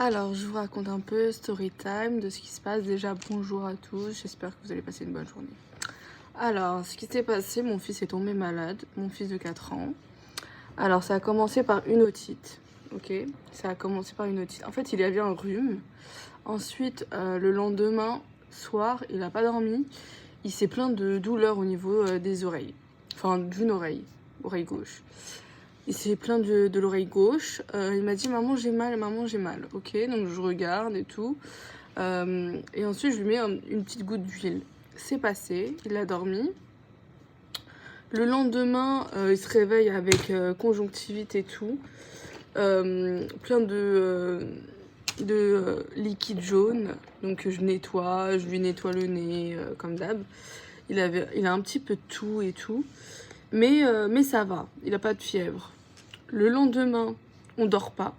Alors, je vous raconte un peu story time de ce qui se passe. Déjà, bonjour à tous, j'espère que vous allez passer une bonne journée. Alors, ce qui s'est passé, mon fils est tombé malade, mon fils de 4 ans. Alors, ça a commencé par une otite, ok? Ça a commencé par une otite. En fait, il avait un rhume. Ensuite, le lendemain soir, il n'a pas dormi. Il s'est plaint de douleurs au niveau des oreilles. Enfin, d'une oreille gauche. Il s'est plaint de l'oreille gauche. Il m'a dit maman j'ai mal, ok, donc je regarde et tout. Et ensuite je lui mets une petite goutte d'huile. C'est passé, il a dormi. Le lendemain, il se réveille avec conjonctivite et tout. Plein de liquide jaune. Donc je lui nettoie le nez comme d'hab. Il a un petit peu de tout et tout. Mais ça va, il n'a pas de fièvre. Le lendemain, on dort pas.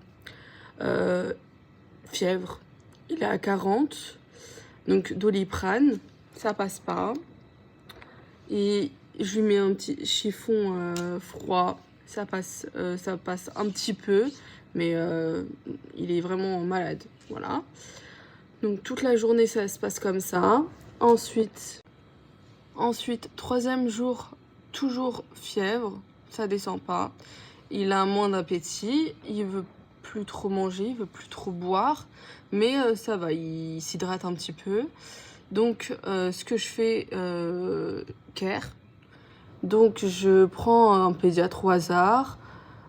Fièvre, il est à 40. Donc Doliprane, ça passe pas. Et je lui mets un petit chiffon froid, ça passe un petit peu. Mais il est vraiment malade, voilà. Donc toute la journée, ça se passe comme ça. Ensuite, troisième jour, toujours fièvre, ça descend pas. Il a moins d'appétit, il veut plus trop manger, il veut plus trop boire, mais ça va, il s'hydrate un petit peu. Donc ce que je fais, care. Donc je prends un pédiatre au hasard.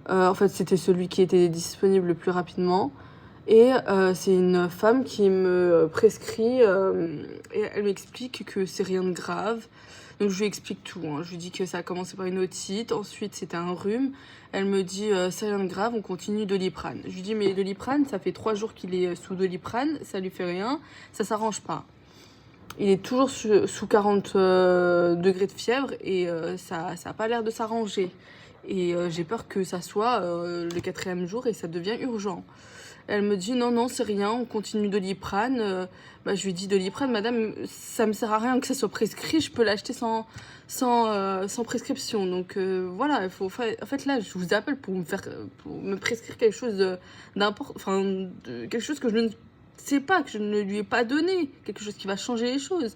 En fait, c'était celui qui était disponible le plus rapidement. Et c'est une femme qui me prescrit et elle m'explique que c'est rien de grave. Donc je lui explique tout, hein. Je lui dis que ça a commencé par une otite, ensuite c'était un rhume. Elle me dit c'est rien de grave, on continue Doliprane. Je lui dis mais Doliprane, ça fait 3 jours qu'il est sous Doliprane, ça lui fait rien, ça s'arrange pas. Il est toujours sous 40 degrés de fièvre et ça a pas l'air de s'arranger. Et j'ai peur que ça soit le 4e jour et ça devient urgent. Elle me dit non, c'est rien, on continue Doliprane. Je lui dis Doliprane, madame, ça me sert à rien que ça soit prescrit, je peux l'acheter sans prescription. Donc voilà, en fait là, je vous appelle pour me prescrire quelque chose quelque chose que je ne sais pas, que je ne lui ai pas donné, quelque chose qui va changer les choses.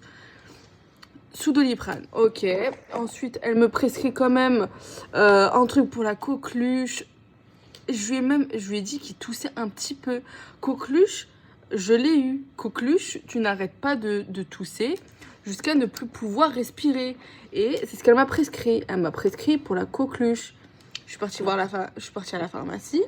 Sous Doliprane, ok. Ensuite, elle me prescrit quand même un truc pour la coqueluche. Je lui ai dit qu'il toussait un petit peu. Coqueluche, je l'ai eu. Coqueluche, tu n'arrêtes pas de tousser jusqu'à ne plus pouvoir respirer. Et c'est ce qu'elle m'a prescrit. Elle m'a prescrit pour la coqueluche. Je suis partie à la pharmacie.